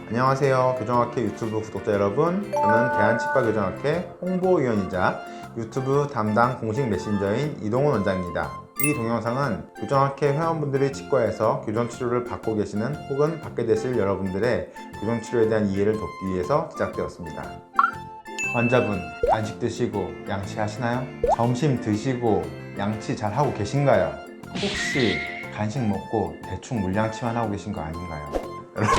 안녕하세요. 교정학회 유튜브 구독자 여러분. 저는 대한치과교정학회 홍보위원이자 유튜브 담당 공식 메신저인 이동훈 원장입니다. 이 동영상은 교정학회 회원분들이 치과에서 교정치료를 받고 계시는 혹은 받게 되실 여러분들의 교정치료에 대한 이해를 돕기 위해서 제작되었습니다. 환자분, 간식 드시고 양치하시나요? 점심 드시고 양치 잘 하고 계신가요? 혹시 간식 먹고 대충 물양치만 하고 계신 거 아닌가요? 여러분,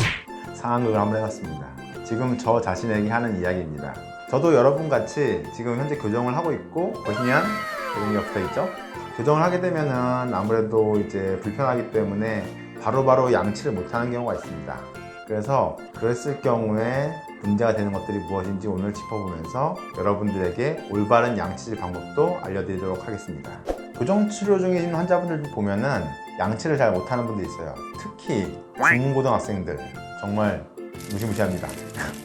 상황극을 한번 해봤습니다. 지금 저 자신에게 하는 이야기입니다. 저도 여러분같이 지금 현재 교정을 하고 있고, 보시면 교정기가 붙어있죠? 교정을 하게 되면은 아무래도 이제 불편하기 때문에 바로바로 양치를 못하는 경우가 있습니다. 그래서 그랬을 경우에 문제가 되는 것들이 무엇인지 오늘 짚어보면서 여러분들에게 올바른 양치 방법도 알려드리도록 하겠습니다. 교정치료 중에 있는 환자분들 보면은 양치를 잘 못하는 분들이 있어요. 특히 중고등학생들 정말 무시무시합니다.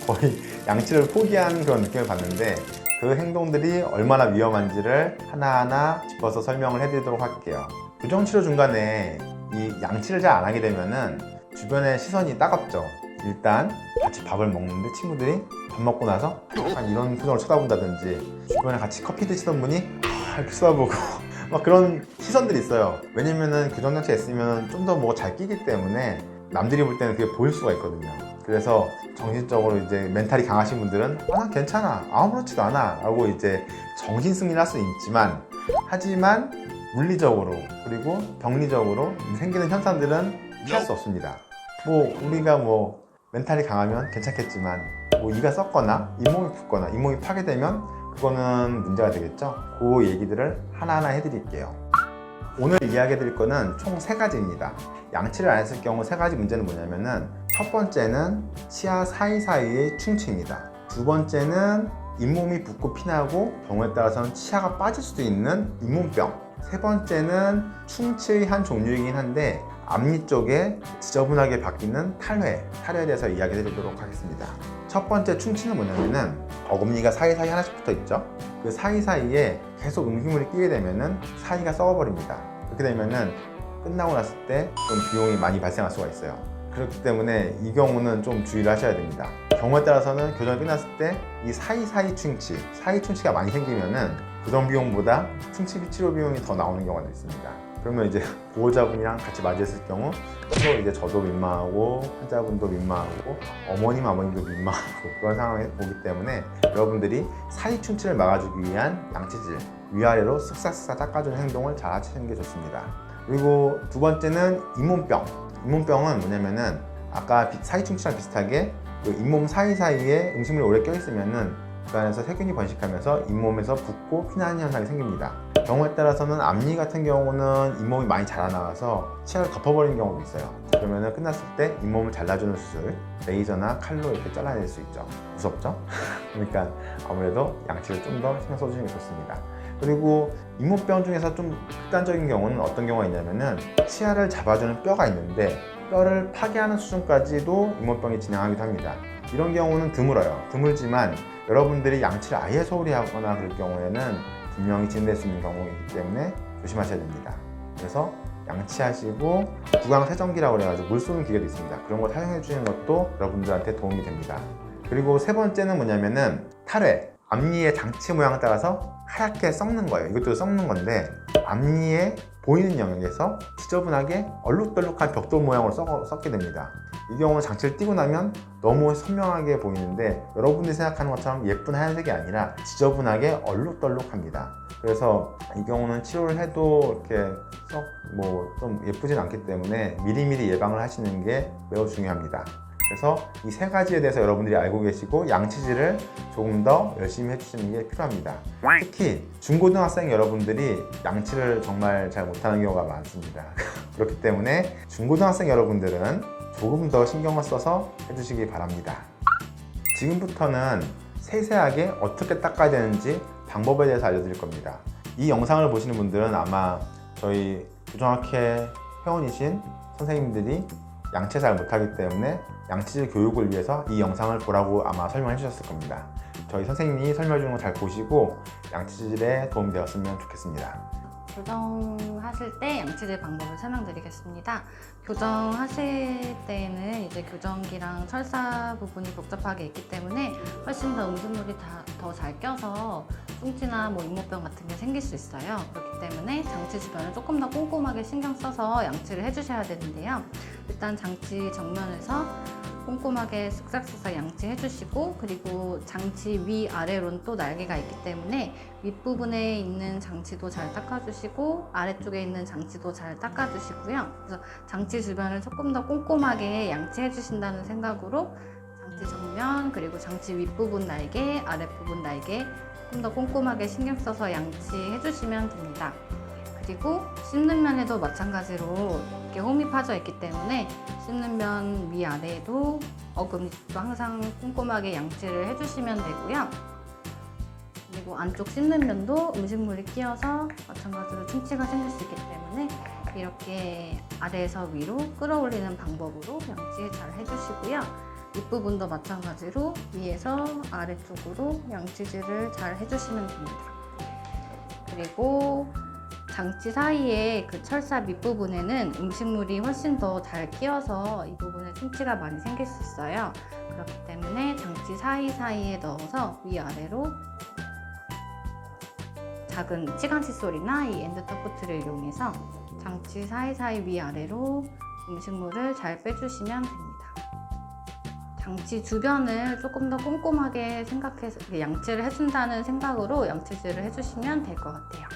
거의 양치를 포기한 그런 느낌을 받는데 그 행동들이 얼마나 위험한지를 하나하나 짚어서 설명을 해드리도록 할게요. 교정치료 중간에 이 양치를 잘 안 하게 되면은 주변의 시선이 따갑죠. 일단 같이 밥을 먹는데 친구들이 밥 먹고 나서 약간 이런 표정으로 쳐다본다든지, 주변에 같이 커피 드시던 분이 이렇게 쳐다보고 막 그런 시선들이 있어요. 왜냐면은 교정장치가 있으면 좀 더 뭐가 잘 끼기 때문에 남들이 볼 때는 그게 보일 수가 있거든요. 그래서 정신적으로 이제 멘탈이 강하신 분들은 난 괜찮아, 아무렇지도 않아 라고 이제 정신 승리를 할 수 있지만, 하지만 물리적으로 그리고 병리적으로 생기는 현상들은 피할 수 없습니다. 우리가 멘탈이 강하면 괜찮겠지만 이가 썩거나 잇몸이 붓거나 잇몸이 파괴되면 그거는 문제가 되겠죠. 그 얘기들을 하나하나 해드릴게요. 오늘 이야기해 드릴 거는 총 3가지입니다. 양치를 안 했을 경우 3가지 문제는 뭐냐면은, 첫 번째는 치아 사이사이의 충치입니다. 두 번째는 잇몸이 붓고 피나고 경우에 따라서는 치아가 빠질 수도 있는 잇몸병. 세 번째는 충치의 한 종류이긴 한데 앞니 쪽에 지저분하게 바뀌는 탈회에 대해서 이야기 드리도록 하겠습니다. 첫 번째 충치는 뭐냐면은, 어금니가 사이사이 하나씩 붙어 있죠. 그 사이사이에 계속 음식물이 끼게 되면은 사이가 썩어버립니다. 그렇게 되면은 끝나고 났을 때 좀 비용이 많이 발생할 수가 있어요. 그렇기 때문에 이 경우는 좀 주의를 하셔야 됩니다. 경우에 따라서는 교정이 끝났을 때 이 사이 충치가 많이 생기면은 교정 비용보다 충치 치료 비용이 더 나오는 경우가 있습니다. 그러면 이제 보호자분이랑 같이 맞이했을 경우 서로 이제 저도 민망하고 환자분도 민망하고 아버님도 민망하고 그런 상황이 오기 때문에 여러분들이 사이 충치를 막아주기 위한 양치질, 위아래로 쓱싹쓱싹 닦아주는 행동을 잘 하시는 게 좋습니다. 그리고 두 번째는 잇몸병은 뭐냐면은, 아까 사이 충치랑 비슷하게 그 잇몸 사이사이에 음식물이 오래 껴있으면은 그 안에서 세균이 번식하면서 잇몸에서 붓고 피나는 현상이 생깁니다. 경우에 따라서는 앞니 같은 경우는 잇몸이 많이 자라나와서 치아를 덮어버리는 경우도 있어요. 그러면 끝났을 때 잇몸을 잘라주는 수술, 레이저나 칼로 이렇게 잘라낼 수 있죠. 무섭죠? 그러니까 아무래도 양치를 좀 더 신경 써주시는 게 좋습니다. 그리고 잇몸병 중에서 좀 극단적인 경우는 어떤 경우가 있냐면은, 치아를 잡아주는 뼈가 있는데 뼈를 파괴하는 수준까지도 잇몸병이 진행하기도 합니다. 이런 경우는 드물지만 여러분들이 양치를 아예 소홀히 하거나 그럴 경우에는 분명히 진행될 수 있는 경우이기 때문에 조심하셔야 됩니다. 그래서 양치하시고 구강 세정기라고 해가지고 물 쏘는 기계도 있습니다. 그런 거 사용해 주시는 것도 여러분들한테 도움이 됩니다. 그리고 세 번째는 뭐냐면은 탈회. 앞니의 장치 모양에 따라서 하얗게 썩는 거예요. 이것도 썩는 건데, 앞니에 보이는 영역에서 지저분하게 얼룩덜룩한 벽돌 모양으로 썩게 됩니다. 이 경우는 장치를 띄고 나면 너무 선명하게 보이는데 여러분들이 생각하는 것처럼 예쁜 하얀색이 아니라 지저분하게 얼룩덜룩합니다. 그래서 이 경우는 치료를 해도 이렇게 좀 예쁘진 않기 때문에 미리미리 예방을 하시는 게 매우 중요합니다. 그래서 이 3가지에 대해서 여러분들이 알고 계시고 양치질을 조금 더 열심히 해주시는 게 필요합니다. 특히 중고등학생 여러분들이 양치를 정말 잘 못하는 경우가 많습니다. 그렇기 때문에 중고등학생 여러분들은 조금 더 신경을 써서 해주시기 바랍니다. 지금부터는 세세하게 어떻게 닦아야 되는지 방법에 대해서 알려드릴 겁니다. 이 영상을 보시는 분들은 아마 저희 교정학회 회원이신 선생님들이 양치 잘 못하기 때문에 양치질 교육을 위해서 이 영상을 보라고 아마 설명해 주셨을 겁니다. 저희 선생님이 설명해 주는 거 잘 보시고 양치질에 도움이 되었으면 좋겠습니다. 교정하실 때 양치질 방법을 설명드리겠습니다. 교정하실 때에는 이제 교정기랑 철사 부분이 복잡하게 있기 때문에 훨씬 더 음식물이 더 잘 껴서 충치나 뭐 잇몸병 같은 게 생길 수 있어요. 그렇기 때문에 장치 주변을 조금 더 꼼꼼하게 신경 써서 양치를 해주셔야 되는데요. 일단 장치 정면에서 꼼꼼하게 쓱싹쓱싹 양치해 주시고, 그리고 장치 위아래로는 또 날개가 있기 때문에 윗부분에 있는 장치도 잘 닦아주시고 아래쪽에 있는 장치도 잘 닦아주시고요. 그래서 장치 주변을 조금 더 꼼꼼하게 양치해 주신다는 생각으로 장치 정면, 그리고 장치 윗부분 날개, 아랫부분 날개 조금 더 꼼꼼하게 신경 써서 양치해 주시면 됩니다. 그리고 씹는 면에도 마찬가지로 이렇게 홈이 파져 있기 때문에 씹는 면 위아래에도 어금니도 항상 꼼꼼하게 양치를 해주시면 되고요. 그리고 안쪽 씹는 면도 음식물이 끼어서 마찬가지로 충치가 생길 수 있기 때문에 이렇게 아래에서 위로 끌어올리는 방법으로 양치 잘 해주시고요. 윗부분도 마찬가지로 위에서 아래쪽으로 양치질을 잘 해주시면 됩니다. 그리고 장치 사이에 그 철사 밑부분에는 음식물이 훨씬 더 잘 끼어서 이 부분에 충치가 많이 생길 수 있어요. 그렇기 때문에 장치 사이사이에 넣어서 위아래로 작은 치간 칫솔이나 이 엔드 터프트를 이용해서 장치 사이사이 위아래로 음식물을 잘 빼주시면 됩니다. 장치 주변을 조금 더 꼼꼼하게 생각해서 양치를 해준다는 생각으로 양치질을 해주시면 될 것 같아요.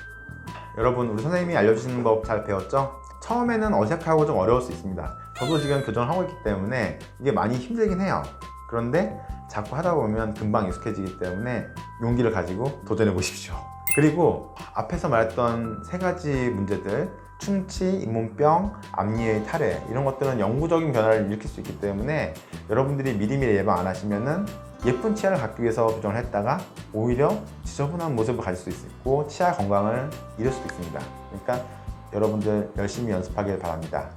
여러분, 우리 선생님이 알려주시는 법 잘 배웠죠? 처음에는 어색하고 좀 어려울 수 있습니다. 저도 지금 교정을 하고 있기 때문에 이게 많이 힘들긴 해요. 그런데 자꾸 하다 보면 금방 익숙해지기 때문에 용기를 가지고 도전해 보십시오. 그리고 앞에서 말했던 세 가지 문제들, 충치, 잇몸병, 앞니의 탈해, 이런 것들은 영구적인 변화를 일으킬 수 있기 때문에 여러분들이 미리미리 예방 안 하시면은 예쁜 치아를 갖기 위해서 교정을 했다가 오히려 지저분한 모습을 가질 수 있고 치아 건강을 잃을 수도 있습니다. 그러니까 여러분들 열심히 연습하길 바랍니다.